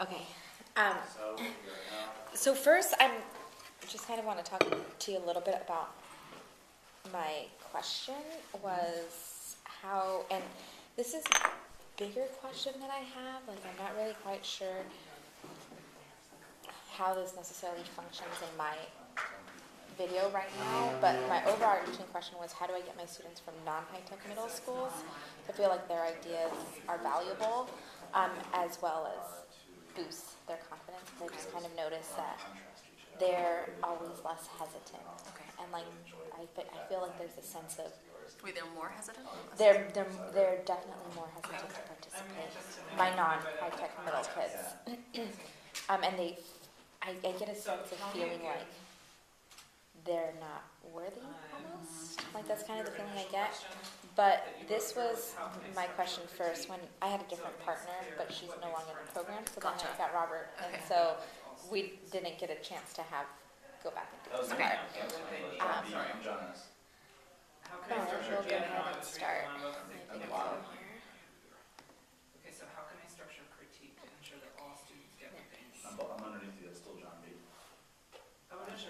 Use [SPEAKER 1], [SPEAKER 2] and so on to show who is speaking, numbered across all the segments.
[SPEAKER 1] Okay. So first, I just kind of want to talk to you a little bit about my question was how, and this is a bigger question that I have. Like, I'm not really quite sure how this necessarily functions in my video right now, but my overarching question was, how do I get my students from non-high-tech middle schools to feel like their ideas are valuable, as well as boost their confidence? I just kind of noticed that they're always less hesitant.
[SPEAKER 2] Okay.
[SPEAKER 1] And like, I feel like there's a sense of,
[SPEAKER 2] Wait, they're more hesitant?
[SPEAKER 1] they're definitely more hesitant to participate. My non-high-tech middle kids. And I get a sense of feeling like they're not worthy, almost. Like, that's kind of the feeling I get. But this was my question first when I had a different partner, but she's no longer in the program, so then I got Robert. And so we didn't get a chance to go back and do this part. No, we'll go ahead and start my video here.
[SPEAKER 3] Okay, so how can I structure critique to ensure that all students get what they need?
[SPEAKER 4] I'm underneath you, that's still John B.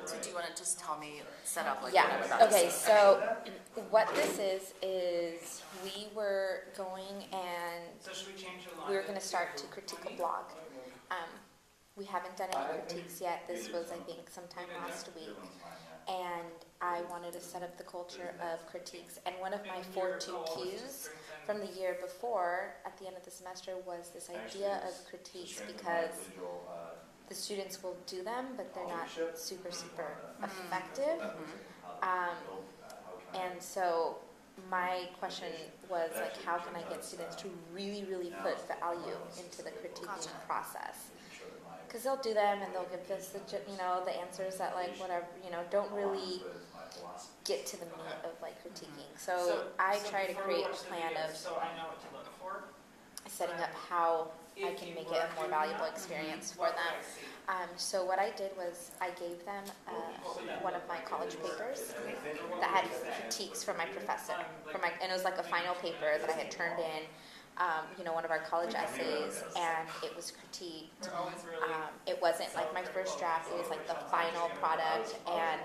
[SPEAKER 2] So do you want to just tell me, set up like
[SPEAKER 1] Yeah,
[SPEAKER 2] whatever that
[SPEAKER 1] okay,
[SPEAKER 2] is?
[SPEAKER 1] so what this is we were going and
[SPEAKER 3] So should we change the line?
[SPEAKER 1] we were going to start to critique a blog. We haven't done any critiques yet. This was, I think, sometime last week. And I wanted to set up the culture of critiques. And one of my 4-2 Qs from the year before, at the end of the semester, was this idea of critiques because the students will do them, but they're not super, super effective. And so my question was, like, how can I get students to really, really put value into the critiquing process? Because they'll do them and they'll give us the answers that, like, whatever, don't really get to the meat of, like, critiquing. So I try to create a plan of
[SPEAKER 3] So I know what to look for.
[SPEAKER 1] setting up how I can make it a more valuable experience for them. So what I did was I gave them one of my college papers that had critiques from my professor, and it was like a final paper that I had turned in, one of our college essays, and it was critiqued. It wasn't like my first draft; it was like the final product, and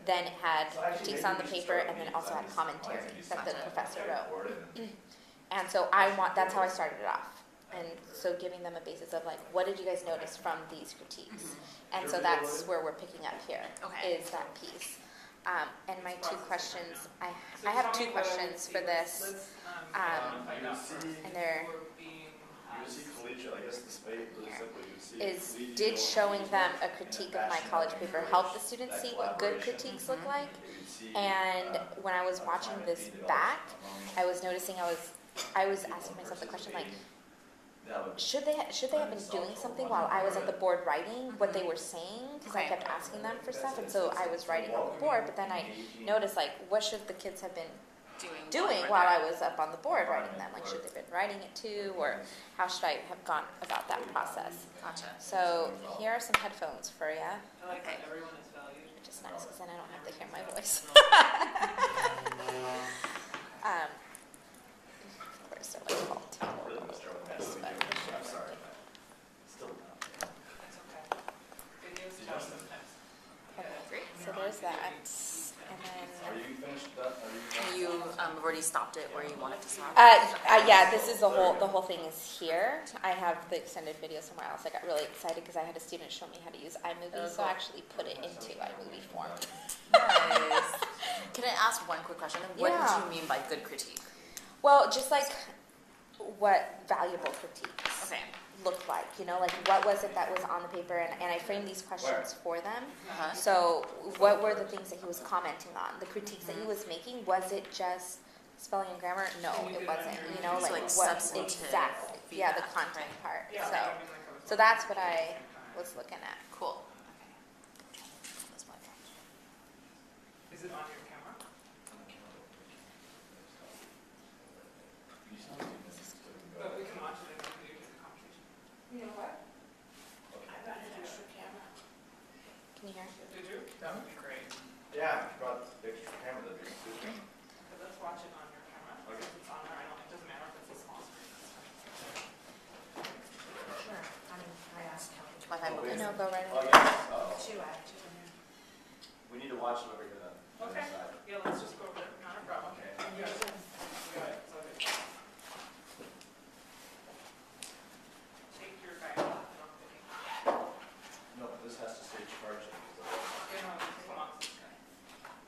[SPEAKER 1] then it had critiques on the paper, and then it also had commentary that the professor wrote. And so that's how I started it off. And so giving them a basis of, like, what did you guys notice from these critiques? And so that's where we're picking up here, is that piece. And my two questions, I have two questions for this, and they're, is, did showing them a critique of my college paper help the students see what good critiques look like? And when I was watching this back, I was noticing I was asking myself the question, like, should they have been doing something while I was at the board writing what they were saying? Because I kept asking them for stuff, and so I was writing on the board, but then I noticed, like, what should the kids have been doing while I was up on the board writing them? Like, should they have been writing it too, or how should I have gone about that process?
[SPEAKER 2] Gotcha.
[SPEAKER 1] So here are some headphones for you.
[SPEAKER 3] I like that everyone is valued.
[SPEAKER 1] Which is nice, because then I don't have to hear my voice. Of course, they're like all terrible. Okay, so there's that, and then
[SPEAKER 2] You already stopped it where you wanted to stop?
[SPEAKER 1] yeah, this is the whole thing is here. I have the extended video somewhere else. I got really excited because I had a student show me how to use iMovie, so I actually put it into iMovie form.
[SPEAKER 2] Nice. Can I ask one quick question? What do you mean by good critique?
[SPEAKER 1] Well, just like what valuable critiques looked like, like what was it that was on the paper, and I framed these questions for them. So what were the things that he was commenting on? The critiques that he was making, was it just spelling and grammar? No, it wasn't.
[SPEAKER 2] So like
[SPEAKER 1] what
[SPEAKER 2] substantive
[SPEAKER 1] exactly?
[SPEAKER 2] feedback.
[SPEAKER 1] Yeah, the content part. So that's what I was looking at.
[SPEAKER 2] Cool.
[SPEAKER 3] Is it on your camera? But we can watch it and we can do the conversation.
[SPEAKER 5] You know what? I got an extra camera.
[SPEAKER 1] Can you hear?
[SPEAKER 3] Did you? That would be great.
[SPEAKER 4] Yeah, if you brought the extra camera, that'd be good.
[SPEAKER 3] But let's watch it on your camera.
[SPEAKER 4] Okay.
[SPEAKER 3] If it's on there, it doesn't matter if it's a small screen.
[SPEAKER 5] Sure.
[SPEAKER 1] No, go right
[SPEAKER 4] Oh,
[SPEAKER 1] ahead.
[SPEAKER 4] yes,
[SPEAKER 5] Two, I have two in there.
[SPEAKER 4] we need to watch it over here then. on
[SPEAKER 3] Okay.
[SPEAKER 4] this side.
[SPEAKER 3] Yeah, let's just go over it, not a problem.
[SPEAKER 4] Okay.
[SPEAKER 5] And
[SPEAKER 3] Yeah.
[SPEAKER 5] yours in.
[SPEAKER 3] We got it, it's all good. Take your guy off, don't forget.
[SPEAKER 4] No, but this has to stay charging.
[SPEAKER 3] Okay, no, come on, this guy.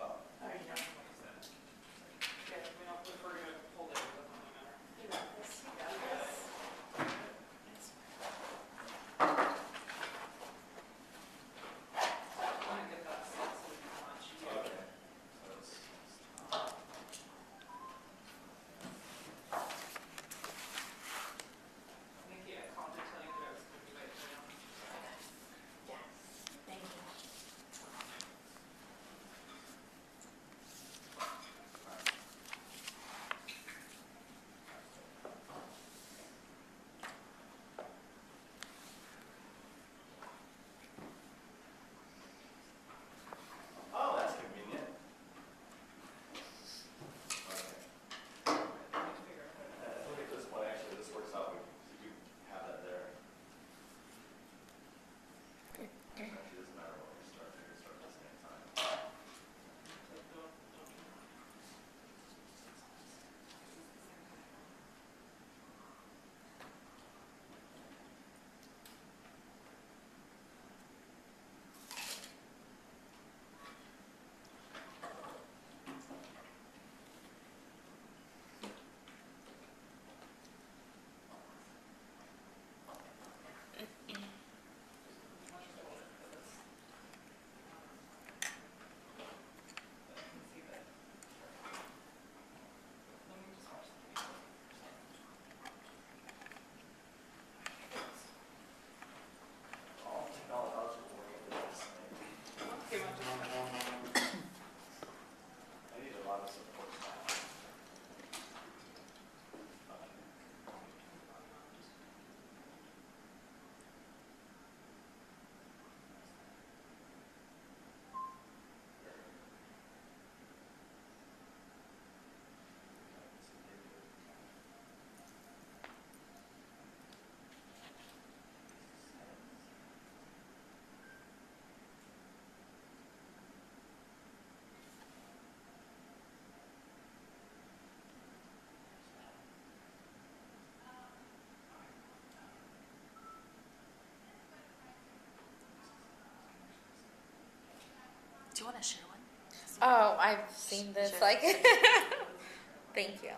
[SPEAKER 4] Oh,
[SPEAKER 5] Oh, you
[SPEAKER 3] Yeah,
[SPEAKER 5] got,
[SPEAKER 3] what is that? Yeah, we don't, if we're gonna hold it, it doesn't really matter.
[SPEAKER 5] you got this, you got this. Yes.
[SPEAKER 3] I wanna get that set so we can watch you.
[SPEAKER 4] okay. So it's,
[SPEAKER 3] Nikki, I called to tell you that I was gonna be late for now.
[SPEAKER 5] Yeah, thank you.
[SPEAKER 4] oh, that's convenient. Okay.
[SPEAKER 3] Figure out how to-
[SPEAKER 4] Look at this one, actually, this works out, we have that there. Actually, doesn't matter what we start, we can start at the same time. All technological oriented, this thing. I need a lot of support staff.
[SPEAKER 2] Do you want to share one?
[SPEAKER 1] Oh, I've seen this.
[SPEAKER 2] Sure.
[SPEAKER 1] Like, thank you.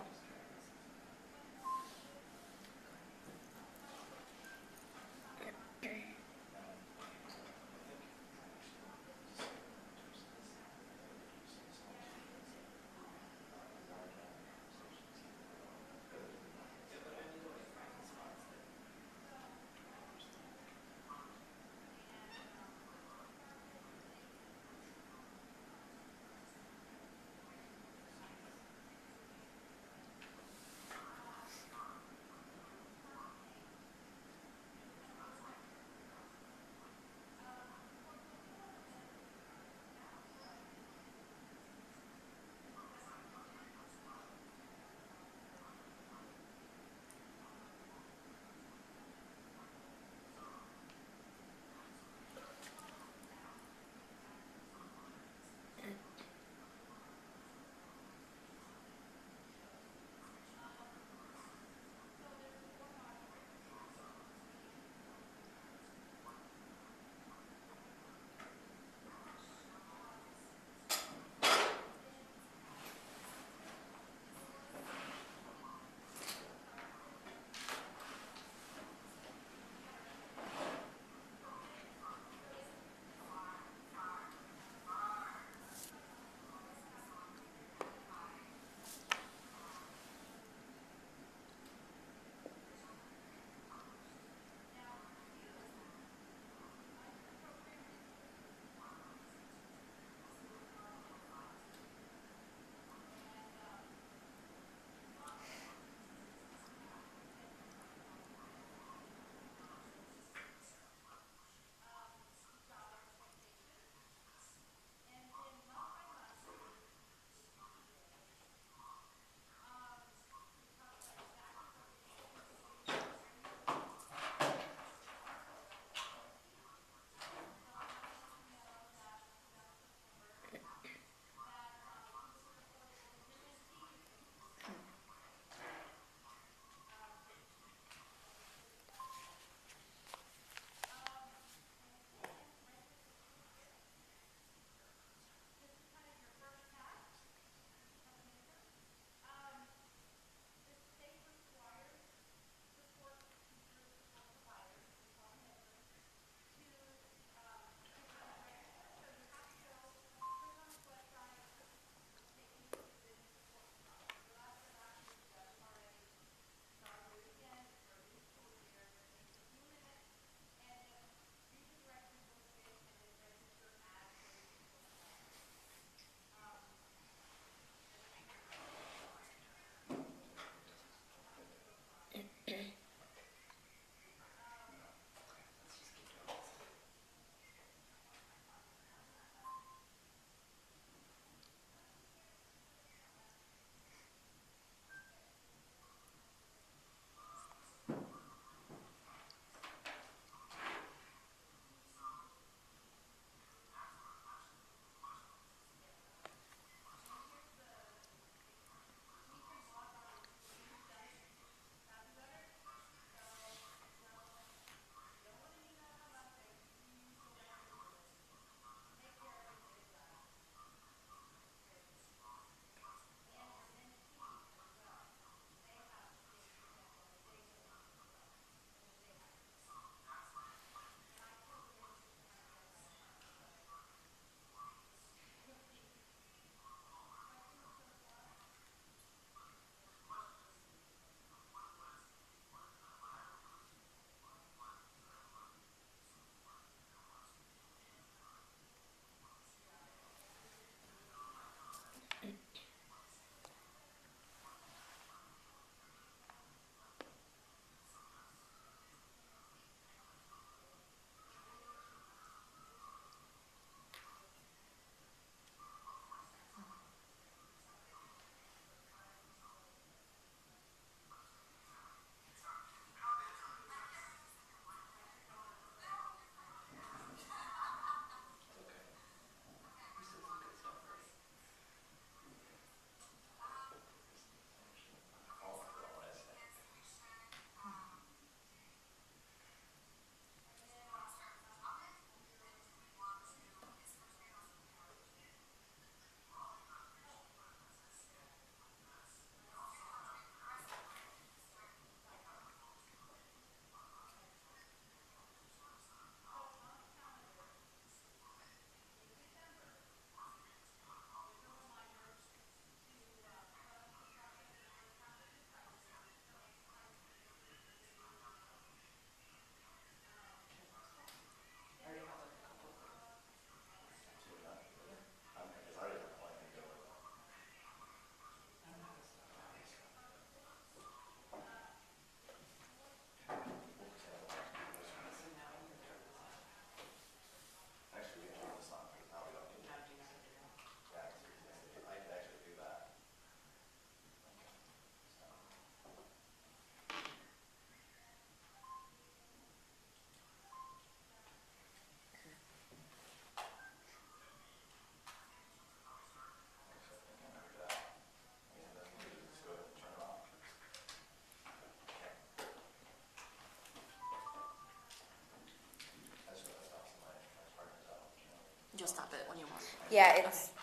[SPEAKER 2] you stop it when you want.
[SPEAKER 1] Yeah, it's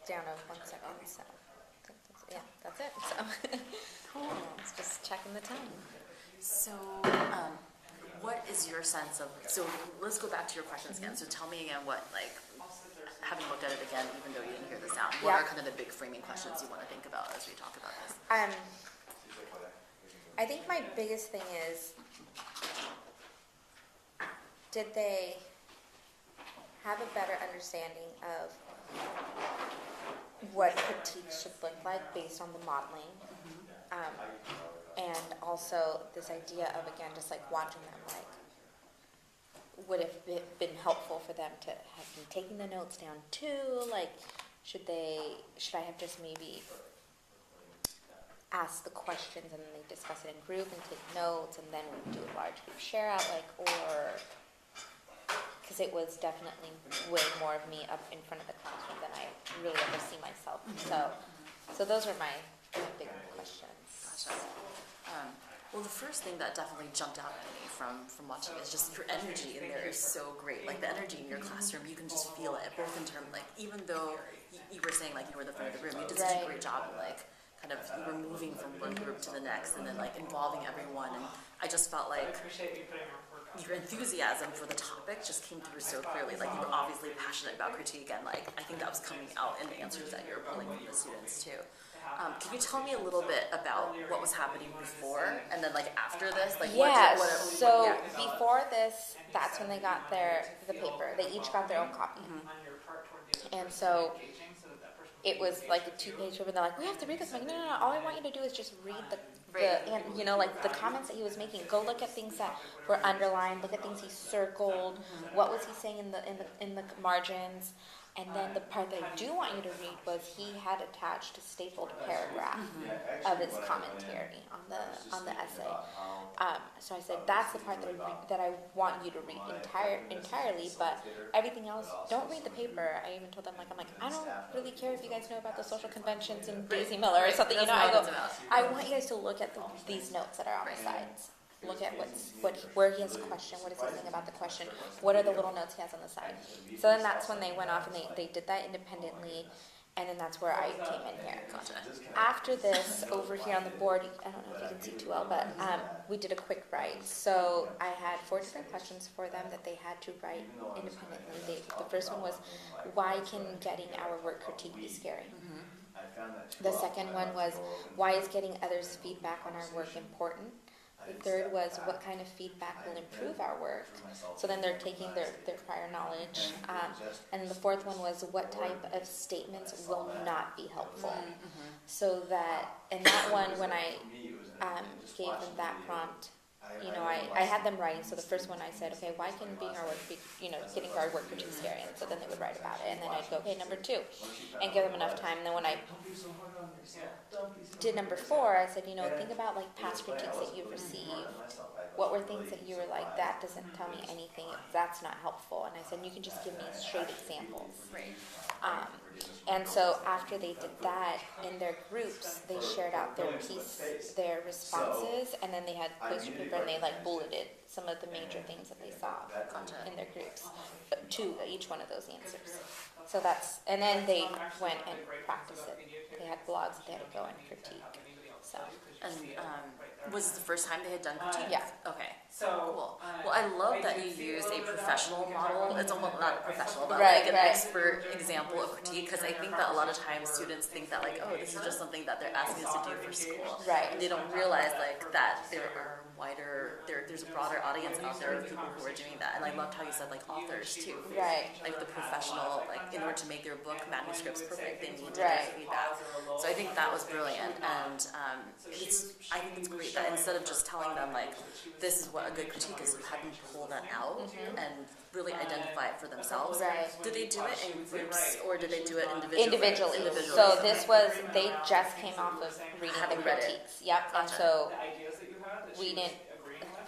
[SPEAKER 1] down to 1 second, so that's it. So
[SPEAKER 2] Cool.
[SPEAKER 1] it's just checking the time.
[SPEAKER 2] So, what is your sense of, so let's go back to your questions again. So tell me again what, like, having looked at it again, even though you didn't hear the sound, what are kind of the big framing questions you want to think about as we talk about this?
[SPEAKER 1] I think my biggest thing is, did they have a better understanding of what critique should look like based on the modeling? And also this idea of, again, just like watching them, like, would it been helpful for them to have been taking the notes down too? Like, should I have just maybe asked the questions and then they discuss it in group and take notes and then we do a large group share out, like, or, because it was definitely way more of me up in front of the classroom than I really ever see myself. So those are my big questions.
[SPEAKER 2] Gotcha. Well, the first thing that definitely jumped out at me from watching is just your energy in there is so great. Like, the energy in your classroom, you can just feel it, both in terms, like, even though you were saying, like, you were the front of the room, you did such a great job of, like, kind of, you were moving from one group to the next and then, like, involving everyone. And I just felt like your enthusiasm for the topic just came through so clearly. Like, you were obviously passionate about critique, and, like, I think that was coming out in the answers that you were pulling from the students, too. Can you tell me a little bit about what was happening before and then, like, after this? Like,
[SPEAKER 1] before this, that's when they got the paper. They each got their own copy. And so it was like a 2-page paper. They're like, we have to read this. I'm like, no. All I want you to do is just read and you know, like the comments that he was making. Go look at things that were underlined. Look at things he circled. What was he saying in the margins? And then the part that I do want you to read was he had attached a stapled paragraph of his commentary on the essay. So I said that's the part that I want you to read entirely, but everything else, don't read the paper. I even told them, I'm like, I don't really care if you guys know about the social conventions in Daisy Miller or something. You know, I want you guys to look at these notes that are on the sides. Look at where he has a question. What is he saying about the question? What are the little notes he has on the side? So then that's when they went off and they did that independently, and then that's where I came in here.
[SPEAKER 2] Gotcha.
[SPEAKER 1] After this, over here on the board, I don't know if you can see too well, but we did a quick write. So I had 4 different questions for them that they had to write independently. The first one was, why can getting our work critique be scary? The second one was, why is getting others' feedback on our work important? The third was, what kind of feedback will improve our work? So then they're taking their prior knowledge. And then the fourth one was, what type of statements will not be helpful? So that, in that one, when I gave them that prompt, you know, I had them writing. So the first one I said, okay, why can being our work be, getting our work critique scary? And so then they would write about it. And then I'd go, okay, number 2, and give them enough time. And then when I did number 4, I said, think about like past critiques that you've received. What were things that you were like, that doesn't tell me anything, that's not helpful? And I said, you can just give me straight examples. And so after they did that, in their groups, they shared out their responses, and then they had poster paper and they like bulleted some of the major things that they saw in their groups, but 2 each one of those answers. So and then they went and practiced it. They had blogs that they had to go and critique. So.
[SPEAKER 2] And was it the first time they had done critique?
[SPEAKER 1] Yeah.
[SPEAKER 2] Okay. Cool. Well, I love that you use a professional model. It's almost not professional, but
[SPEAKER 1] right,
[SPEAKER 2] like an expert example of critique. Because I think that a lot of times students think that like, oh, this is just something that they're asking us to do for school.
[SPEAKER 1] Right.
[SPEAKER 2] And they don't realize like that there are there's a broader audience out there of people who are doing that. And I loved how you said like authors too.
[SPEAKER 1] Right.
[SPEAKER 2] Like the professional, like in order to make their book manuscripts perfect, they need to get feedback. So I think that was brilliant. And I think it's great that instead of just telling them like, this is what a good critique is, you had them pull that out and really identify it for themselves.
[SPEAKER 1] Right.
[SPEAKER 2] Did they do it in groups or did they do it individually?
[SPEAKER 1] Individually. So this was, they just came off of reading the critiques. Yep. And so we didn't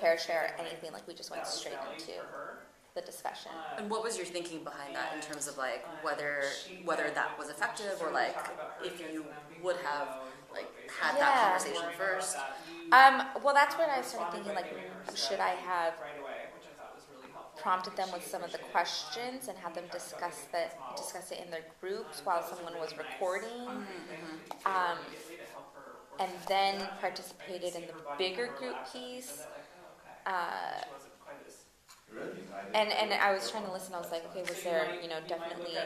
[SPEAKER 1] pair share anything, like we just went straight into the discussion.
[SPEAKER 2] And what was your thinking behind that in terms of like whether that was effective or like if you would have like had that conversation first?
[SPEAKER 1] Well, that's when I started thinking like, should I have prompted them with some of the questions and had them discuss it in their groups while someone was recording. And then participated in the bigger group piece. And I was trying to listen. I was like, okay, was there, definitely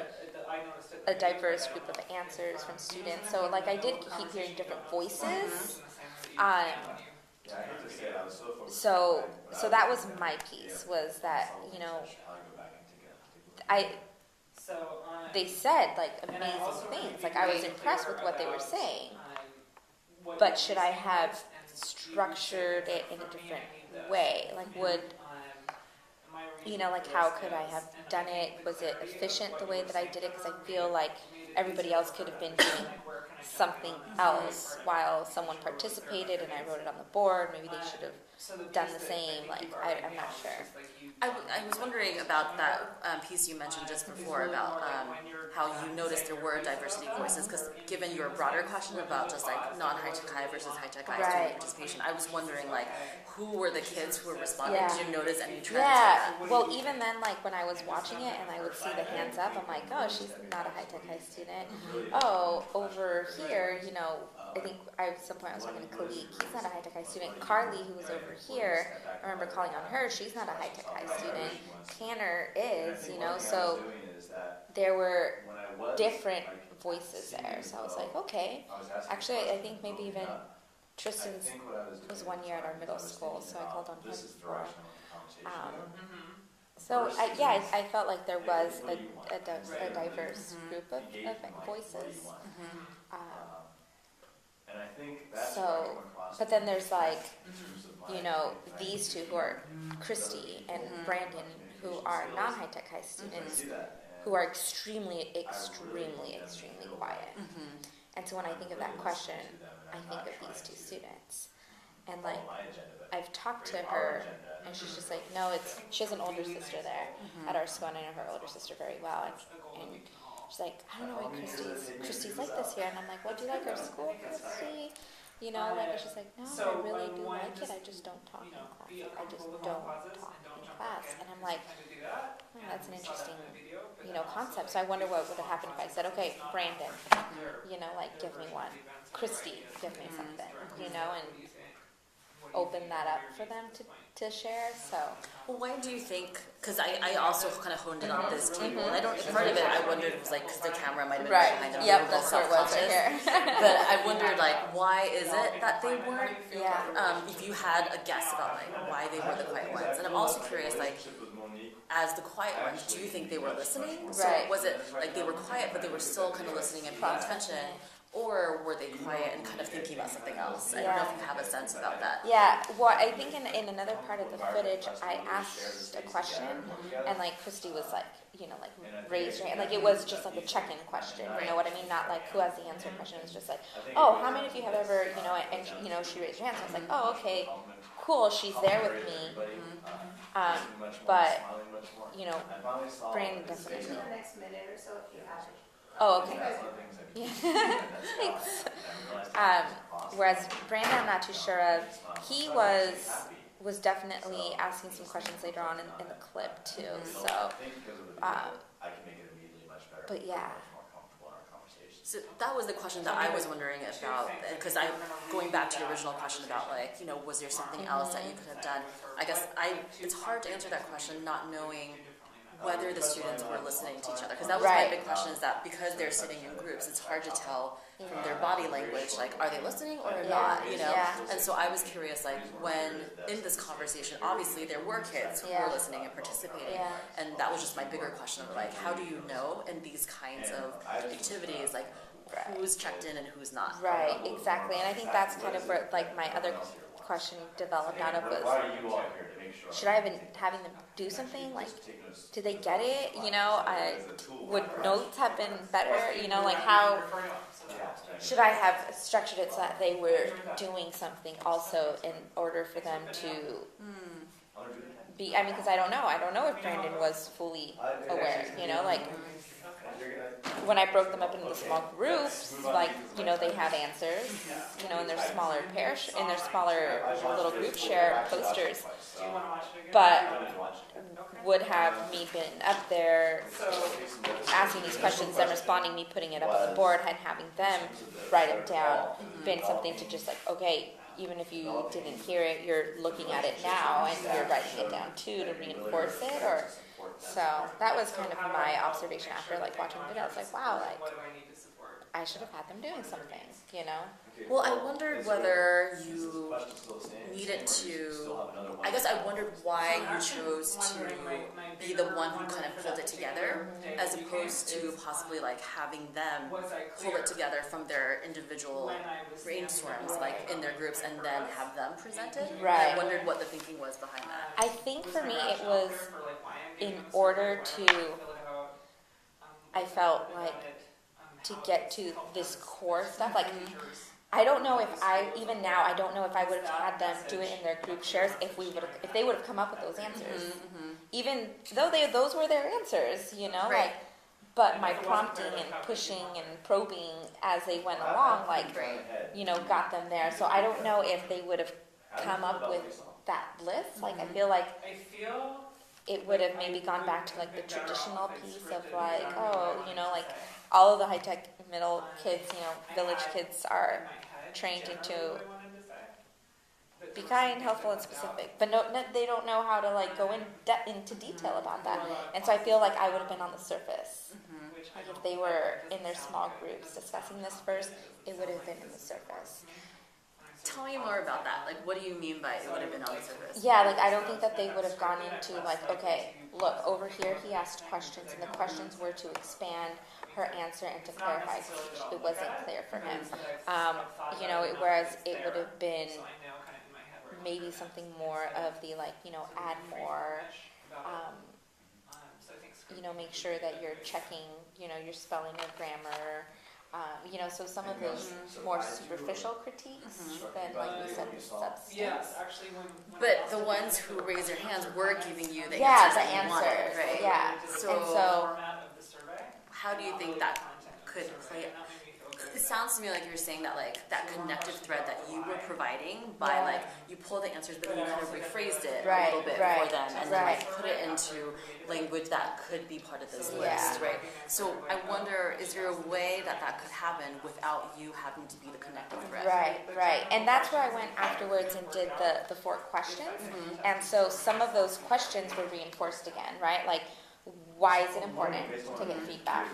[SPEAKER 1] a diverse group of answers from students? So like I did keep hearing different voices. So that was my piece, was that, they said like amazing things. Like I was impressed with what they were saying. But should I have structured it in a different way? Like like how could I have done it? Was it efficient the way that I did it? Because I feel like everybody else could have been doing something else while someone participated and I wrote it on the board. Maybe they should have done the same. Like, I'm not sure.
[SPEAKER 2] I was wondering about that piece you mentioned just before about how you noticed there were diversity voices, because given your broader question about just like non-high-tech high versus high-tech high student participation, I was wondering like who were the kids who were responding? Did you notice any trends?
[SPEAKER 1] Yeah, well even then, like when I was watching it and I would see the hands up, I'm like, oh, she's not a high-tech high student. Oh, over here, I think at some point I was talking to Khalid, he's not a high-tech high student. Carly, who was over here, I remember calling on her, she's not a high-tech high student. Tanner is, so there were different voices there. So I was like, okay. Actually, I think maybe even Tristan's was 1 year at our middle school, so I called on him before. So I felt like there was a diverse group of voices.
[SPEAKER 4] And I think that's
[SPEAKER 1] But then there's like, these two who are Christy and Brandon, who are non-high-tech high students, who are extremely, extremely, extremely quiet. And so when I think of that question, I think of these two students. And like, I've talked to her, and she's just like, no, she has an older sister there at our school, and I know her older sister very well. And she's like, I don't know why Christy's like this here. And I'm like, well, do you like our school, Christy? Like, it's just like, no, I really do like it. I just don't talk in class. I just don't talk in class. And I'm like, oh, that's an interesting, concept. So I wonder what would have happened if I said, okay, Brandon, like, give me one. Christy, give me something, and open that up for them to share. So,
[SPEAKER 2] well, why do you think? Because I also kind of honed in on this table, and I don't. Part of it, I wondered was like because the camera might have been behind them.
[SPEAKER 1] Yep, that's what it was right here.
[SPEAKER 2] But I wondered like why is it that they weren't? If you had a guess about like why they were the quiet ones, and I'm also curious like. As the quiet ones, do you think they were listening? So was it like they were quiet, but they were still kind of listening and paying attention? Or were they quiet and kind of thinking about something else? I don't know if you have a sense about that.
[SPEAKER 1] Yeah, well, I think in another part of the footage, I asked a question, and like Christy was like, like raised her hand. Like it was just like a check-in question, you know what I mean? Not like who has the answer question. It was just like, oh, how many of you have ever, and she raised her hand. So I was like, oh, okay, cool, she's there with me. But, Brandon definitely.
[SPEAKER 5] In the next minute or so if you have it.
[SPEAKER 1] Oh, okay. Yeah. Thanks. Whereas Brandon, I'm not too sure of. He was definitely asking some questions later on in the clip too. So, but yeah.
[SPEAKER 2] So that was the question that I was wondering about, because going back to your original question about like, was there something else that you could have done? I guess it's hard to answer that question not knowing whether the students were listening to each other, because that was my big question, is that because they're sitting in groups, it's hard to tell from their body language, like, are they listening or not, And so I was curious, like, when in this conversation, obviously there were kids who were listening and participating, and that was just my bigger question of, like, how do you know in these kinds of activities, like, who's checked in and who's not?
[SPEAKER 1] Right, exactly, and I think that's kind of where, like, my other question developed out of was, should I have been having them do something? Like, did they get it? Would notes have been better? Like how should I have structured it so that they were doing something also in order for them to be, because I don't know if Brandon was fully aware, like, when I broke them up into the small groups, like, they had answers, in their smaller in their smaller little group share posters. But would have me been up there asking these questions, them responding, me putting it up on the board, and having them write it down, been something to just like, okay, even if you didn't hear it, you're looking at it now and you're writing it down too to reinforce it. Or so that was kind of my observation after like watching the video. I was like, wow, like
[SPEAKER 3] What do I need to support?
[SPEAKER 1] I should have had them doing something, you know?
[SPEAKER 2] Well, I wondered whether you needed to, I guess I wondered why you chose to be the one who kind of pulled it together, as opposed to possibly like having them pull it together from their individual brainstorms, like in their groups, and then have them present it.
[SPEAKER 1] Right.
[SPEAKER 2] I wondered what the thinking was behind that.
[SPEAKER 1] I think for me it was in order to, I felt like, to get to this core stuff, like, I don't know if even now, I don't know if I would have had them do it in their group shares if they would have come up with those answers. Even though those were their answers, you know,
[SPEAKER 2] Right.
[SPEAKER 1] like, but my prompting and pushing and probing as they went along, like, you know, got them there. So I don't know if they would have come up with that list. Like, I feel like it would have maybe gone back to like the traditional piece of like, oh, you know, like all of the high-tech middle kids, you know, village kids are trained into be kind, helpful, and specific, but no, they don't know how to like go into detail about that. And so I feel like I would have been on the surface. Like if they were in their small groups discussing this first, it would have been in the surface.
[SPEAKER 2] Tell me more about that. Like, what do you mean by it would have been on the surface?
[SPEAKER 1] Yeah, like I don't think that they would have gone into like, okay, look, over here he asked questions, and the questions were to expand her answer and to clarify. It wasn't clear for him. You know, whereas it would have been maybe something more of the like, you know, add more, you know, make sure that you're checking, you know, your spelling or grammar. You know, so some of those more superficial critiques than, like we said, the substance.
[SPEAKER 3] Yes, actually, when
[SPEAKER 2] But the ones who raised their hands were giving you the
[SPEAKER 1] Yeah,
[SPEAKER 2] answers
[SPEAKER 1] the
[SPEAKER 2] that you wanted,
[SPEAKER 1] answers.
[SPEAKER 2] right?
[SPEAKER 1] Yeah.
[SPEAKER 2] So,
[SPEAKER 1] And so,
[SPEAKER 2] how do you think that could play? It sounds to me like you're saying that like that connective thread that you were providing by
[SPEAKER 1] Yeah.
[SPEAKER 2] like you pulled the answers, but then you kind of rephrased it a
[SPEAKER 1] Right,
[SPEAKER 2] little bit
[SPEAKER 1] right,
[SPEAKER 2] for them, and then
[SPEAKER 1] right.
[SPEAKER 2] like put it into language that could be part of this
[SPEAKER 1] Yeah.
[SPEAKER 2] list, right? So I wonder, is there a way that that could happen without you having to be the connective thread?
[SPEAKER 1] right. And that's where I went afterwards and did the 4 questions. And so some of those questions were reinforced again, right? Like, why is it important to get feedback?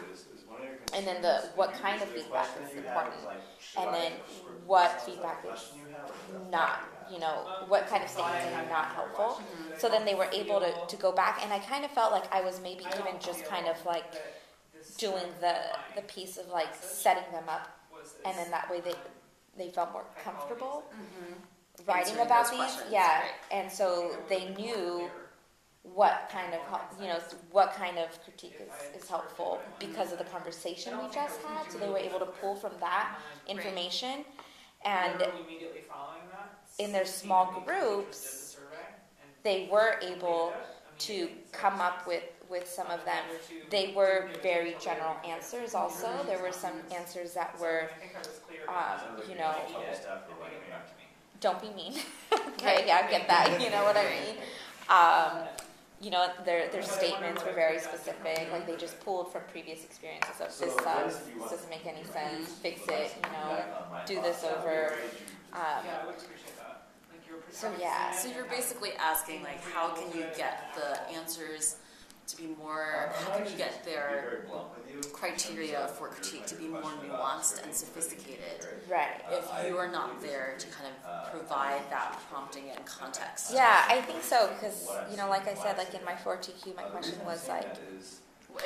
[SPEAKER 1] And then what kind of feedback is important? And then what feedback is not, you know, what kind of statements are not helpful? So then they were able to go back, and I kind of felt like I was maybe even just kind of like doing the piece of like setting them up, and then that way they felt more comfortable writing
[SPEAKER 2] Answering
[SPEAKER 1] about
[SPEAKER 2] those
[SPEAKER 1] these.
[SPEAKER 2] questions,
[SPEAKER 1] Yeah,
[SPEAKER 2] right.
[SPEAKER 1] and so they knew what kind of, you know, what kind of critique is helpful because of the conversation we just had. So they were able to pull from that information, and in their small groups, they were able to come up with some of them. They were very general answers also. There were some answers that were, you know, don't be mean. Okay, yeah, I get that. You know what I mean? You know, their statements were very specific. Like they just pulled from previous experiences of this sucks, this doesn't make any sense, fix it, you know, do this over. So yeah.
[SPEAKER 2] So you're basically asking like, how can you get the answers to be more, how can you get their criteria for critique to be more nuanced and sophisticated
[SPEAKER 1] Right.
[SPEAKER 2] if you are not there to kind of provide that prompting and context?
[SPEAKER 1] Yeah, I think so because, you know, like I said, like in my 4TQ, my question was like,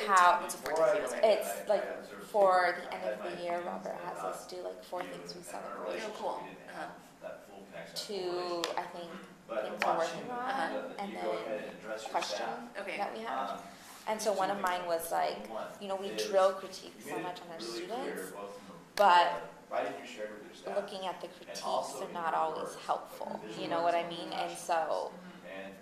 [SPEAKER 1] how
[SPEAKER 2] What's a 4TQ?
[SPEAKER 1] it's like for the end of the year, Robert has us do like 4 things we celebrate.
[SPEAKER 2] Oh, cool.
[SPEAKER 1] 2, I think, things we're working on, and then question
[SPEAKER 2] Okay.
[SPEAKER 1] that we have. And so one of mine was like, you know, we drill critique so much on our students, but looking at the critiques are not always helpful. You know what I mean? And so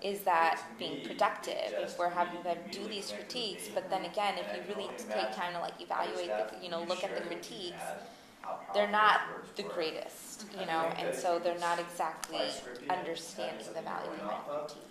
[SPEAKER 1] is that being productive if we're having them do these critiques? But then again, if you really take time to like evaluate the, you know, look at the critiques, they're not the greatest, you know, and so they're not exactly understanding the value behind critiques.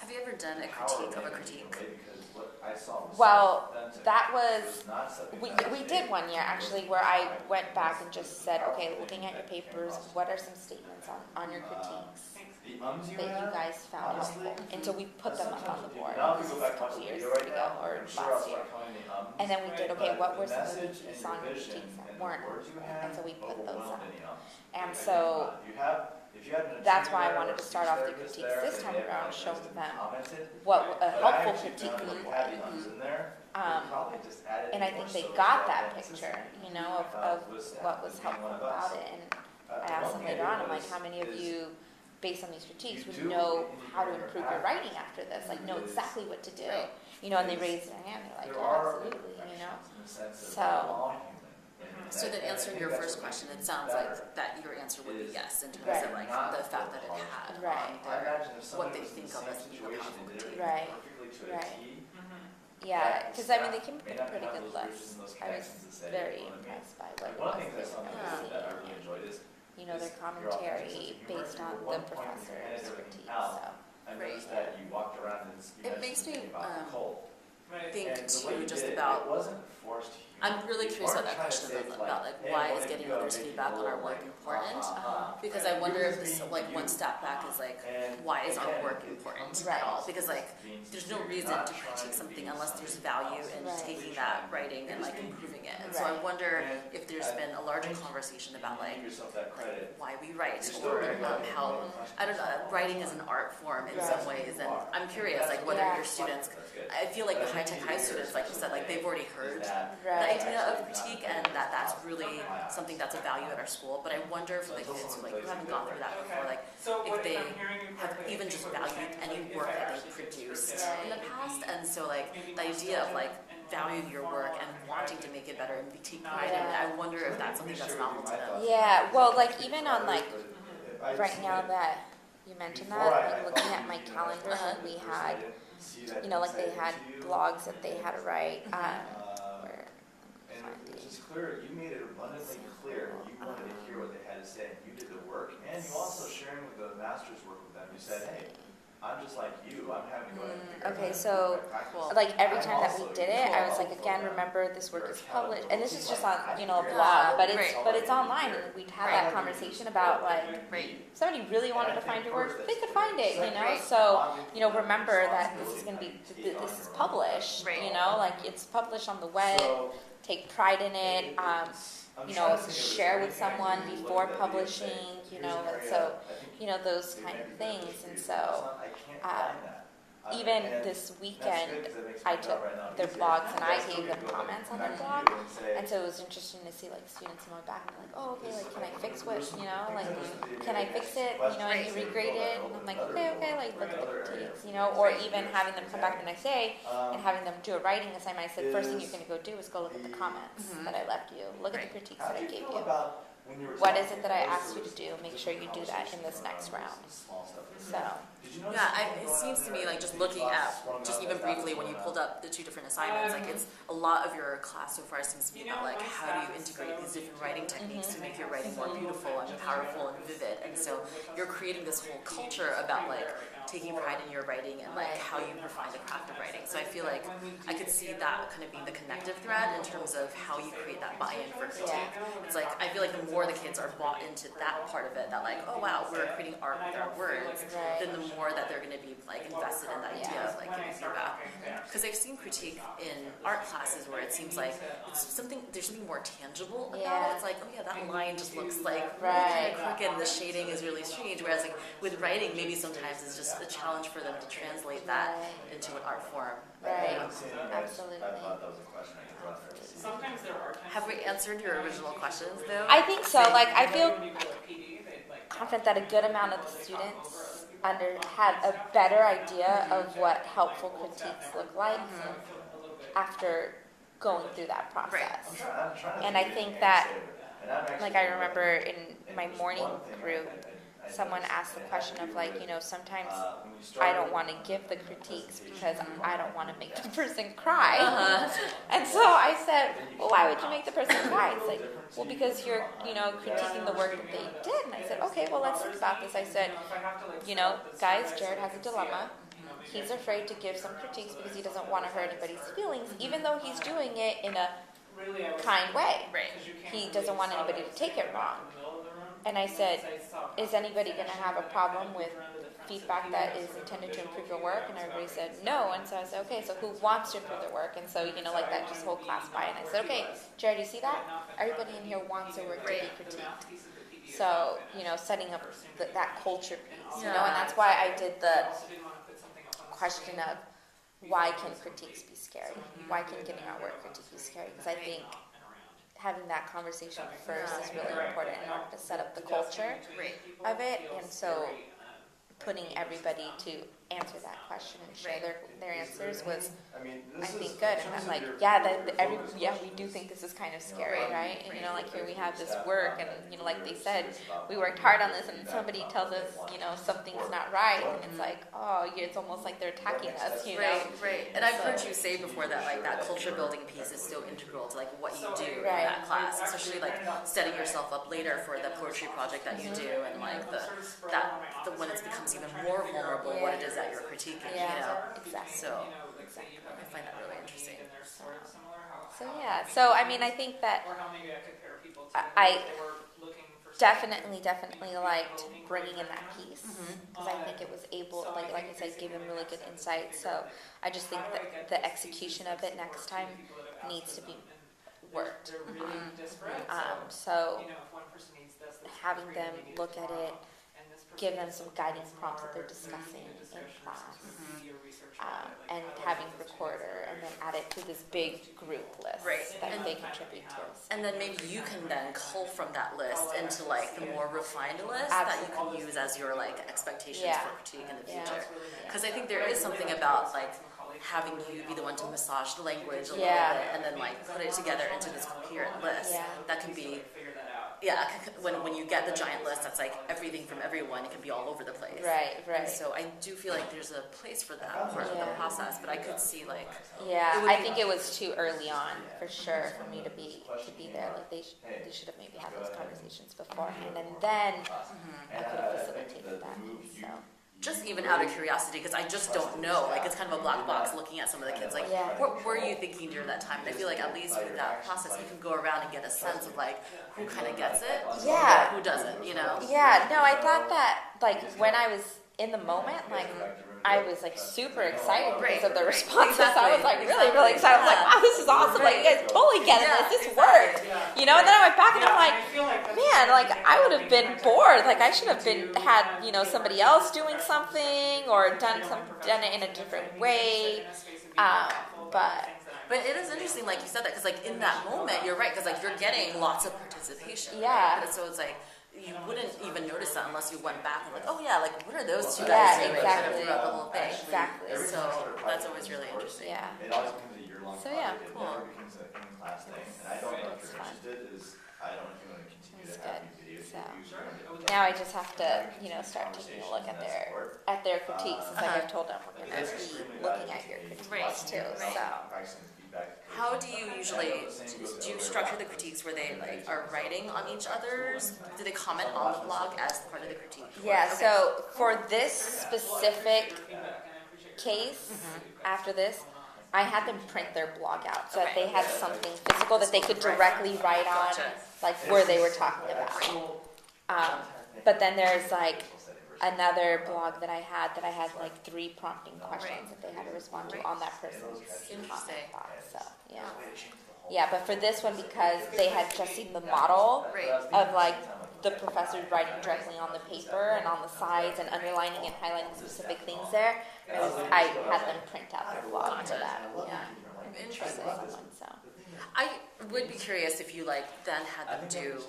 [SPEAKER 2] Have you ever done a critique of a critique?
[SPEAKER 4] Because what I saw was
[SPEAKER 1] Well,
[SPEAKER 4] authentic.
[SPEAKER 1] that
[SPEAKER 4] It
[SPEAKER 1] was,
[SPEAKER 4] not something
[SPEAKER 1] we,
[SPEAKER 4] that
[SPEAKER 1] we
[SPEAKER 4] was
[SPEAKER 1] did
[SPEAKER 4] made
[SPEAKER 1] one year actually where I went back and just said, okay, looking at your papers, what are some statements on your critiques
[SPEAKER 4] The ums you
[SPEAKER 1] that you
[SPEAKER 4] have,
[SPEAKER 1] guys found
[SPEAKER 4] honestly,
[SPEAKER 1] helpful? And so we put them up on the board.
[SPEAKER 4] now if
[SPEAKER 1] This
[SPEAKER 4] we
[SPEAKER 1] is
[SPEAKER 4] go
[SPEAKER 1] a
[SPEAKER 4] back and watch
[SPEAKER 1] couple
[SPEAKER 4] the
[SPEAKER 1] years
[SPEAKER 4] video right
[SPEAKER 1] ago
[SPEAKER 4] now,
[SPEAKER 1] or
[SPEAKER 4] I'm sure I'll
[SPEAKER 1] last year.
[SPEAKER 4] start counting the ums.
[SPEAKER 1] And then we did, okay,
[SPEAKER 4] But
[SPEAKER 1] what were
[SPEAKER 4] the
[SPEAKER 1] some of the
[SPEAKER 4] message
[SPEAKER 1] key
[SPEAKER 4] and
[SPEAKER 1] song
[SPEAKER 4] your vision
[SPEAKER 1] critiques that
[SPEAKER 4] and the
[SPEAKER 1] weren't?
[SPEAKER 4] words you
[SPEAKER 1] And so we
[SPEAKER 4] have
[SPEAKER 1] put those
[SPEAKER 4] overwhelmed
[SPEAKER 1] up.
[SPEAKER 4] any ums.
[SPEAKER 1] And
[SPEAKER 4] I kid
[SPEAKER 1] so
[SPEAKER 4] you not. If you had an
[SPEAKER 1] that's
[SPEAKER 4] attorney
[SPEAKER 1] why I
[SPEAKER 4] there
[SPEAKER 1] wanted
[SPEAKER 4] or
[SPEAKER 1] to
[SPEAKER 4] a
[SPEAKER 1] start
[SPEAKER 4] speech
[SPEAKER 1] off the
[SPEAKER 4] therapist
[SPEAKER 1] critiques
[SPEAKER 4] there,
[SPEAKER 1] this
[SPEAKER 4] and
[SPEAKER 1] time
[SPEAKER 4] they had
[SPEAKER 1] around,
[SPEAKER 4] just
[SPEAKER 1] showing them
[SPEAKER 4] commented,
[SPEAKER 1] what a
[SPEAKER 4] but I
[SPEAKER 1] helpful
[SPEAKER 4] actually
[SPEAKER 1] critique
[SPEAKER 4] found that
[SPEAKER 1] looked
[SPEAKER 4] you had
[SPEAKER 1] like.
[SPEAKER 4] the ums in there,
[SPEAKER 1] Um,
[SPEAKER 4] you probably just added
[SPEAKER 1] And I
[SPEAKER 4] more
[SPEAKER 1] think they
[SPEAKER 4] so
[SPEAKER 1] got
[SPEAKER 4] to
[SPEAKER 1] that
[SPEAKER 4] consistency.
[SPEAKER 1] picture, you know, of what was helpful about it. And I asked them later on, I'm like, how many of you, based on these critiques, would know how to improve your writing after this? Like, know exactly what to do. You know, and they raised their hand, they're like,
[SPEAKER 4] There
[SPEAKER 1] yeah,
[SPEAKER 4] are
[SPEAKER 1] absolutely, you know.
[SPEAKER 4] imperfections in the sense of
[SPEAKER 1] So-
[SPEAKER 4] we're all human. And
[SPEAKER 2] So then
[SPEAKER 4] I
[SPEAKER 2] answering
[SPEAKER 4] think
[SPEAKER 2] your
[SPEAKER 4] that's
[SPEAKER 2] first
[SPEAKER 4] what
[SPEAKER 2] question,
[SPEAKER 4] makes
[SPEAKER 2] it sounds
[SPEAKER 4] better.
[SPEAKER 2] like that your answer would be yes in terms
[SPEAKER 1] Right.
[SPEAKER 2] of like
[SPEAKER 4] Not
[SPEAKER 2] the fact that it
[SPEAKER 4] polished.
[SPEAKER 2] had
[SPEAKER 1] Right.
[SPEAKER 2] on
[SPEAKER 4] I
[SPEAKER 2] there
[SPEAKER 4] imagine if
[SPEAKER 2] what
[SPEAKER 4] somebody
[SPEAKER 2] they
[SPEAKER 4] was in
[SPEAKER 2] think
[SPEAKER 4] the
[SPEAKER 2] of
[SPEAKER 4] same
[SPEAKER 2] as being a
[SPEAKER 4] situation
[SPEAKER 2] powerful
[SPEAKER 4] and did
[SPEAKER 2] critique.
[SPEAKER 1] Right.
[SPEAKER 4] everything perfectly to a
[SPEAKER 1] Right.
[SPEAKER 4] T,
[SPEAKER 1] Yeah, because I mean, they
[SPEAKER 4] staff
[SPEAKER 1] came up
[SPEAKER 4] may
[SPEAKER 1] with a
[SPEAKER 4] not
[SPEAKER 1] pretty
[SPEAKER 4] have
[SPEAKER 1] good
[SPEAKER 4] those
[SPEAKER 1] list.
[SPEAKER 4] bridges and those
[SPEAKER 1] I was
[SPEAKER 4] connections to say,
[SPEAKER 1] very
[SPEAKER 4] you know what I mean?
[SPEAKER 1] impressed by what
[SPEAKER 4] Like,
[SPEAKER 1] it
[SPEAKER 4] one of
[SPEAKER 1] was
[SPEAKER 4] the things I
[SPEAKER 1] they
[SPEAKER 4] saw in
[SPEAKER 1] were
[SPEAKER 4] the video that I
[SPEAKER 1] seeing,
[SPEAKER 4] really
[SPEAKER 1] and,
[SPEAKER 4] enjoyed is
[SPEAKER 1] you know, their
[SPEAKER 4] is your authentic
[SPEAKER 1] commentary
[SPEAKER 4] sense of humor.
[SPEAKER 1] based
[SPEAKER 4] And
[SPEAKER 1] on
[SPEAKER 4] at
[SPEAKER 1] the
[SPEAKER 4] one point, you
[SPEAKER 1] professor's
[SPEAKER 4] handed everything
[SPEAKER 1] critiques,
[SPEAKER 4] out.
[SPEAKER 1] so.
[SPEAKER 4] I noticed that you walked around and you
[SPEAKER 2] It
[SPEAKER 4] mentioned
[SPEAKER 2] makes me,
[SPEAKER 4] something about the cold.
[SPEAKER 3] Right.
[SPEAKER 2] think
[SPEAKER 4] And the way
[SPEAKER 2] too
[SPEAKER 4] you
[SPEAKER 2] just
[SPEAKER 4] did it,
[SPEAKER 2] about
[SPEAKER 4] it wasn't forced humor.
[SPEAKER 2] I'm really
[SPEAKER 4] You
[SPEAKER 2] curious about
[SPEAKER 4] weren't
[SPEAKER 2] that
[SPEAKER 4] trying to
[SPEAKER 2] question
[SPEAKER 4] say,
[SPEAKER 2] about like
[SPEAKER 4] hey,
[SPEAKER 2] why
[SPEAKER 4] what
[SPEAKER 2] is
[SPEAKER 4] did
[SPEAKER 2] getting
[SPEAKER 4] you do?
[SPEAKER 2] others'
[SPEAKER 4] Make
[SPEAKER 2] feedback on
[SPEAKER 4] people
[SPEAKER 2] our work
[SPEAKER 4] like,
[SPEAKER 2] important? Because
[SPEAKER 4] Right.
[SPEAKER 2] I wonder
[SPEAKER 4] You're
[SPEAKER 2] if
[SPEAKER 4] just
[SPEAKER 2] this
[SPEAKER 4] being
[SPEAKER 2] like
[SPEAKER 4] you.
[SPEAKER 2] one step back is like
[SPEAKER 4] And
[SPEAKER 2] why is our
[SPEAKER 4] again,
[SPEAKER 2] work
[SPEAKER 4] it
[SPEAKER 2] important
[SPEAKER 4] comes
[SPEAKER 1] Right.
[SPEAKER 2] at all?
[SPEAKER 4] across
[SPEAKER 2] Because
[SPEAKER 4] as
[SPEAKER 2] like
[SPEAKER 4] being
[SPEAKER 2] there's no
[SPEAKER 4] sincere.
[SPEAKER 2] reason
[SPEAKER 4] You're not
[SPEAKER 2] to
[SPEAKER 4] trying
[SPEAKER 2] critique
[SPEAKER 4] to
[SPEAKER 2] something
[SPEAKER 4] be
[SPEAKER 2] unless there's
[SPEAKER 4] something
[SPEAKER 2] value
[SPEAKER 4] else.
[SPEAKER 2] in
[SPEAKER 1] Right.
[SPEAKER 2] taking that writing and like improving it. And so I
[SPEAKER 1] Right.
[SPEAKER 2] wonder
[SPEAKER 4] And
[SPEAKER 2] if there's been a larger conversation about
[SPEAKER 4] You
[SPEAKER 2] like
[SPEAKER 4] give yourself that credit.
[SPEAKER 2] why we write
[SPEAKER 4] You're still
[SPEAKER 2] or
[SPEAKER 4] gonna go and
[SPEAKER 2] how
[SPEAKER 4] make
[SPEAKER 2] I don't know, writing is an art form in
[SPEAKER 1] Right.
[SPEAKER 2] some ways, and I'm curious like whether
[SPEAKER 1] Yeah.
[SPEAKER 2] your students,
[SPEAKER 4] That's good.
[SPEAKER 2] I feel like the high-tech high students, like you said, like they've already heard
[SPEAKER 4] That
[SPEAKER 2] the
[SPEAKER 1] Right.
[SPEAKER 2] idea of critique and that that's really something that's a value at our school. But I wonder for the kids who like who haven't gone through that before, like
[SPEAKER 3] So
[SPEAKER 2] if
[SPEAKER 3] what
[SPEAKER 2] they
[SPEAKER 3] I'm hearing you
[SPEAKER 2] have
[SPEAKER 3] correctly,
[SPEAKER 2] even
[SPEAKER 3] I think
[SPEAKER 2] just
[SPEAKER 3] what you're
[SPEAKER 2] valued
[SPEAKER 3] saying is
[SPEAKER 2] any
[SPEAKER 3] like,
[SPEAKER 2] work
[SPEAKER 3] if I
[SPEAKER 2] that
[SPEAKER 3] actually
[SPEAKER 2] they've produced
[SPEAKER 3] consider
[SPEAKER 2] in the
[SPEAKER 3] maybe
[SPEAKER 2] past, and so like
[SPEAKER 3] maybe
[SPEAKER 2] the
[SPEAKER 3] more
[SPEAKER 2] idea of like
[SPEAKER 3] skilled and
[SPEAKER 2] valuing your work and wanting to make it better and take pride in it. I wonder if that's something that's novel to them.
[SPEAKER 1] Yeah, well, like even on like right now that you mentioned that, like looking at my calendar, when we had, you know, like they had blogs that they had to write. Where,
[SPEAKER 4] And
[SPEAKER 1] find
[SPEAKER 4] it's
[SPEAKER 1] these.
[SPEAKER 4] just clear, you made it abundantly clear, you wanted to hear what they had to say, and you did the work, and you also sharing with the master's work with them, you said, hey, I'm just like you, I'm having to go ahead and figure
[SPEAKER 1] Okay,
[SPEAKER 4] out
[SPEAKER 1] so,
[SPEAKER 4] my practice.
[SPEAKER 2] Cool.
[SPEAKER 1] like every time that we did it, I was like, again, remember this work is published, and this is just on, you know, a blog, but it's online, and we'd have that conversation about like,
[SPEAKER 2] Right.
[SPEAKER 1] if somebody really wanted to find your work, they could find it, you know.
[SPEAKER 2] Right.
[SPEAKER 1] So, you know, remember that this is going to be, this is published,
[SPEAKER 2] Right.
[SPEAKER 1] you know, like it's published on the web.
[SPEAKER 4] So,
[SPEAKER 1] Take pride in it.
[SPEAKER 4] I'm
[SPEAKER 1] You
[SPEAKER 4] trying
[SPEAKER 1] know,
[SPEAKER 4] to think of
[SPEAKER 1] share with
[SPEAKER 4] this. I think
[SPEAKER 1] someone
[SPEAKER 4] you look
[SPEAKER 1] before
[SPEAKER 4] at that video and say,
[SPEAKER 1] publishing, you
[SPEAKER 4] here's
[SPEAKER 1] know,
[SPEAKER 4] an
[SPEAKER 1] and
[SPEAKER 4] area
[SPEAKER 1] so,
[SPEAKER 4] I think
[SPEAKER 1] you know, those
[SPEAKER 4] it
[SPEAKER 1] kind
[SPEAKER 4] may
[SPEAKER 1] of
[SPEAKER 4] be beneficial
[SPEAKER 1] things.
[SPEAKER 4] for
[SPEAKER 1] And
[SPEAKER 4] you.
[SPEAKER 1] so,
[SPEAKER 4] I can't find that.
[SPEAKER 1] even
[SPEAKER 4] And
[SPEAKER 1] this
[SPEAKER 4] that's
[SPEAKER 1] weekend,
[SPEAKER 4] good 'cause it makes
[SPEAKER 1] I
[SPEAKER 4] my job
[SPEAKER 1] took
[SPEAKER 4] right now
[SPEAKER 1] their
[SPEAKER 4] easier.
[SPEAKER 1] blogs and I
[SPEAKER 4] But still
[SPEAKER 1] gave them
[SPEAKER 4] could go
[SPEAKER 1] comments on
[SPEAKER 4] back
[SPEAKER 1] their
[SPEAKER 4] to
[SPEAKER 1] blog.
[SPEAKER 4] you and say,
[SPEAKER 1] And so it was interesting to see like students going back and like, oh, okay, like can I fix what,
[SPEAKER 4] there's some
[SPEAKER 1] you know,
[SPEAKER 4] things
[SPEAKER 1] like
[SPEAKER 4] that there's
[SPEAKER 1] can I fix it, you know, and you regrade it, and I'm like, okay, like look at the critiques, you know, or even having them come back the next day and having them do a writing assignment. I said, first thing you're going to go do is go look at the comments that I left you, look at the critiques
[SPEAKER 4] How
[SPEAKER 1] that
[SPEAKER 4] do
[SPEAKER 1] I
[SPEAKER 4] you
[SPEAKER 1] gave
[SPEAKER 4] feel
[SPEAKER 1] you.
[SPEAKER 4] about when you were
[SPEAKER 1] What is
[SPEAKER 4] talking
[SPEAKER 1] it that I
[SPEAKER 4] about
[SPEAKER 1] asked you to
[SPEAKER 4] those
[SPEAKER 1] do? Make sure you do that in this next round.
[SPEAKER 4] small stuff?
[SPEAKER 1] So,
[SPEAKER 4] Did you notice
[SPEAKER 2] Yeah,
[SPEAKER 4] something
[SPEAKER 2] it
[SPEAKER 4] going
[SPEAKER 2] seems
[SPEAKER 4] on
[SPEAKER 2] to me
[SPEAKER 4] there?
[SPEAKER 2] like just
[SPEAKER 4] These
[SPEAKER 2] looking at,
[SPEAKER 4] thoughts sprung
[SPEAKER 2] just
[SPEAKER 4] up
[SPEAKER 2] even
[SPEAKER 4] as that
[SPEAKER 2] briefly
[SPEAKER 4] was
[SPEAKER 2] when you
[SPEAKER 4] going
[SPEAKER 2] pulled
[SPEAKER 4] on.
[SPEAKER 2] up the two different assignments, like it's a lot of your class so far seems to be about like how do you integrate these different writing techniques to make your writing more beautiful and powerful and vivid. And so you're creating this whole culture about like taking pride in your writing and like how you refine the craft of writing. So I feel like I could see that kind of being the connective thread in terms of how you create that buy-in for critique. It's like I feel like the more the kids are bought into that part of it, that like, oh wow, we're creating art with our words,
[SPEAKER 1] Right.
[SPEAKER 2] then the more that they're going to be like invested in the idea of like giving feedback. Because I've seen critique in art classes where it seems like it's something, there's something more tangible about
[SPEAKER 1] Yeah.
[SPEAKER 2] it. It's like, oh yeah, that line just looks like really
[SPEAKER 1] Right.
[SPEAKER 2] kind of crooked and the shading is really strange. Whereas like with writing, maybe sometimes it's just a challenge for them to translate that into an art form.
[SPEAKER 1] right,
[SPEAKER 4] I'm seeing you guys-
[SPEAKER 1] absolutely.
[SPEAKER 4] I thought that was a question I could run there.
[SPEAKER 3] Sometimes there are times.
[SPEAKER 2] Have we answered your original questions though?
[SPEAKER 1] I think so. Like I feel
[SPEAKER 3] When you go to PD, they like.
[SPEAKER 1] confident that a good amount of the students had a better idea of what helpful critiques look like after going through that process.
[SPEAKER 4] I'm trying
[SPEAKER 1] And
[SPEAKER 4] to
[SPEAKER 1] I
[SPEAKER 4] do
[SPEAKER 1] think
[SPEAKER 4] it,
[SPEAKER 1] that,
[SPEAKER 4] and I'm actually
[SPEAKER 1] like I
[SPEAKER 4] doing it.
[SPEAKER 1] remember in
[SPEAKER 4] And
[SPEAKER 1] my
[SPEAKER 4] just
[SPEAKER 1] morning
[SPEAKER 4] one thing
[SPEAKER 1] group,
[SPEAKER 4] I
[SPEAKER 1] someone
[SPEAKER 4] noticed,
[SPEAKER 1] asked the
[SPEAKER 4] and it
[SPEAKER 1] question
[SPEAKER 4] had to
[SPEAKER 1] of
[SPEAKER 4] do
[SPEAKER 1] like,
[SPEAKER 4] with,
[SPEAKER 1] you know, sometimes
[SPEAKER 4] when you
[SPEAKER 1] I
[SPEAKER 4] started
[SPEAKER 1] don't want to give the critiques because I don't want to make the person cry.
[SPEAKER 2] Uh-huh.
[SPEAKER 1] And so I said, well, why would you make the person cry? It's like, well, because you're, you know, critiquing the work that they did. And I said, okay, well, let's think about this. I said, you know, guys, Jared has a dilemma. he's afraid to give some critiques because he doesn't want to hurt anybody's feelings, even though he's doing it in a kind way.
[SPEAKER 2] Right.
[SPEAKER 1] He doesn't want anybody to take it wrong. And I said, is anybody going to have a problem with feedback that is intended to improve your work? And everybody said no. And so I said, okay, so who wants to improve their work? And so, like that just whole class by. And I said, okay, Jared, you see that? Everybody in here wants their work to be critiqued. So, setting up that culture piece, and that's why I did the question of why can critiques be scary? Why can getting our work critique be scary? Because I think having that conversation first is really important in order to set up the culture of it. And so putting everybody to answer that question and share their answers was, I think, good. And I'm like, we do think this is kind of scary, right? And, like here we have this work and, like they said, we worked hard on this and somebody tells us, something's not right. And it's like, it's almost like they're attacking us,
[SPEAKER 2] Right. And I've heard you say before that, like, that culture building piece is so integral to, like, what you do in that class, especially, like, setting yourself up later for the poetry project that you do and, like, when it becomes even more vulnerable, what it is that you're critiquing,
[SPEAKER 1] Exactly.
[SPEAKER 2] So, I find that really interesting.
[SPEAKER 1] So I think that I definitely liked bringing in that piece because I think it was able, like I said, gave them really good insight. So I just think that the execution of it next time needs to be worked on. So having them look at it, give them some guiding prompts that they're discussing in class, and having recorder, and then add it to this big group list that they contribute to.
[SPEAKER 2] And then maybe you can then cull from that list into like the more refined list that you can use as your like expectations for critique in the future. Because I think there is something about like having you be the one to massage the language a little bit and then like put it together into this coherent list that can be when you get the giant list that's like everything from everyone, it can be all over the place. Right. And so I do feel like there's a place for that part of the process, but I could see like
[SPEAKER 1] I think it was too early on for sure for me to be there. Like they should have maybe had those conversations beforehand, and then I could have facilitated that. So.
[SPEAKER 2] Just even out of curiosity, because I just don't know. Like, it's kind of a black box looking at some of the kids. Like, what were you thinking during that time? And I feel like at least with that process, you can go around and get a sense of, like, who kind of gets it, who doesn't,
[SPEAKER 1] Yeah, no, I thought that, like, when I was in the moment, like, I was, like, super excited because of the responses. I was, like, really, really excited. I was like, wow, this is awesome. Like, you guys totally get it. This worked. And then I went back and I'm like, man, like, I would have been bored. Like, I should have had somebody else doing something or done it in a different way.
[SPEAKER 2] But it is interesting, like you said that, because, like, in that moment, you're right, because, like, you're getting lots of participation.
[SPEAKER 1] Yeah.
[SPEAKER 2] Right? So it's like, you wouldn't even notice that unless you went back and like, oh yeah, like what are those two guys doing kind of throughout the whole thing?
[SPEAKER 1] Exactly.
[SPEAKER 2] So that's always really interesting.
[SPEAKER 1] Yeah.
[SPEAKER 4] It always becomes a year-long project.
[SPEAKER 2] Cool.
[SPEAKER 4] It becomes an in-class thing. And I don't know if you're interested, I don't know if you want to continue to have these videos.
[SPEAKER 1] So now I just have to, start taking a look at their critiques. It's like I've told them we're going to be looking at your critiques too. So.
[SPEAKER 2] How do you usually, do you structure the critiques where they like are writing on each other's? Do they comment on the blog as part of the critique?
[SPEAKER 1] Yeah, so for this specific case, after this, I had them print their blog out so that they had something physical that they could directly write on, like where they were talking about. But then there's like another blog that I had like 3 prompting questions that they had to respond to on that person's comment box. So yeah, but for this one, because they had just seen the model of like the professor writing directly on the paper and on the sides and underlining and highlighting specific things there, I had them print out their blog for that. Yeah,
[SPEAKER 2] interesting.
[SPEAKER 1] So
[SPEAKER 2] I would be curious if you like then had them do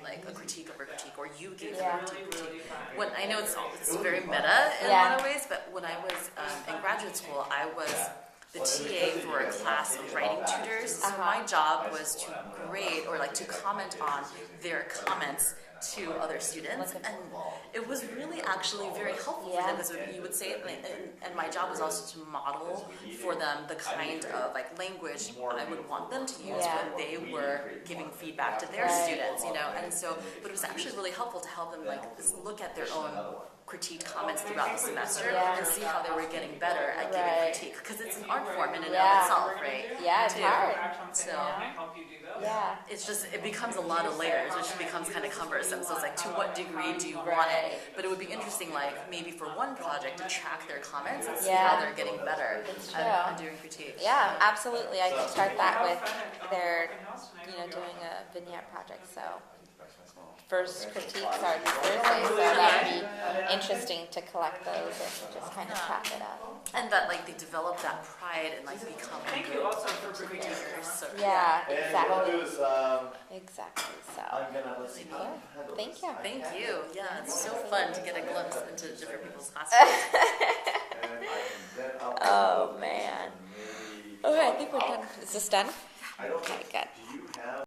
[SPEAKER 2] like a critique of a critique, or you gave them a critique. When I know it's very meta in a lot of ways, but when I was in graduate school, I was the TA for a class of writing tutors. So my job was to grade or like to comment on their comments to other students, and it was really actually very helpful for them because you would say it, and my job was also to model for them the kind of like language I would want them to use when they were giving feedback to their students, and so, but it was actually really helpful to help them like look at their own critiqued comments throughout the semester
[SPEAKER 1] Yeah.
[SPEAKER 2] and see how they were getting better at giving
[SPEAKER 1] Right.
[SPEAKER 2] critique, because it's an art form in and
[SPEAKER 1] Yeah.
[SPEAKER 2] of itself, right?
[SPEAKER 1] Yeah, it's
[SPEAKER 2] Too.
[SPEAKER 1] hard.
[SPEAKER 2] So
[SPEAKER 3] Can I help you do this?
[SPEAKER 1] Yeah.
[SPEAKER 2] it's just, it becomes a lot of layers, which becomes kind of cumbersome. So it's like, to what degree do you want it?
[SPEAKER 1] Right.
[SPEAKER 2] But it would be interesting, like maybe for one project to track their comments and see
[SPEAKER 1] Yeah.
[SPEAKER 2] how they're getting better
[SPEAKER 1] It's
[SPEAKER 2] at
[SPEAKER 1] true.
[SPEAKER 2] doing critique.
[SPEAKER 1] Yeah, absolutely. I could start that with
[SPEAKER 3] Have fun at,
[SPEAKER 1] their,
[SPEAKER 3] open house tonight.
[SPEAKER 1] you know,
[SPEAKER 3] I'll go.
[SPEAKER 1] doing a vignette project. So first critiques are Thursday, so that would be interesting to collect those and just kind of chop it up.
[SPEAKER 2] And that like they develop that pride and like become
[SPEAKER 3] Thank you also for bringing me.
[SPEAKER 2] critiquers. So,
[SPEAKER 1] Yeah,
[SPEAKER 4] And what I'll do
[SPEAKER 1] exactly.
[SPEAKER 4] is,
[SPEAKER 1] Exactly. So
[SPEAKER 4] I'm gonna, let's see.
[SPEAKER 1] Cool. Thank you.
[SPEAKER 2] Thank you. Yeah, it's so fun to get a glimpse into different people's classrooms.
[SPEAKER 1] Oh man. Okay, I think we're done. Is this done?
[SPEAKER 4] I don't,
[SPEAKER 1] Okay, good.
[SPEAKER 4] do you have?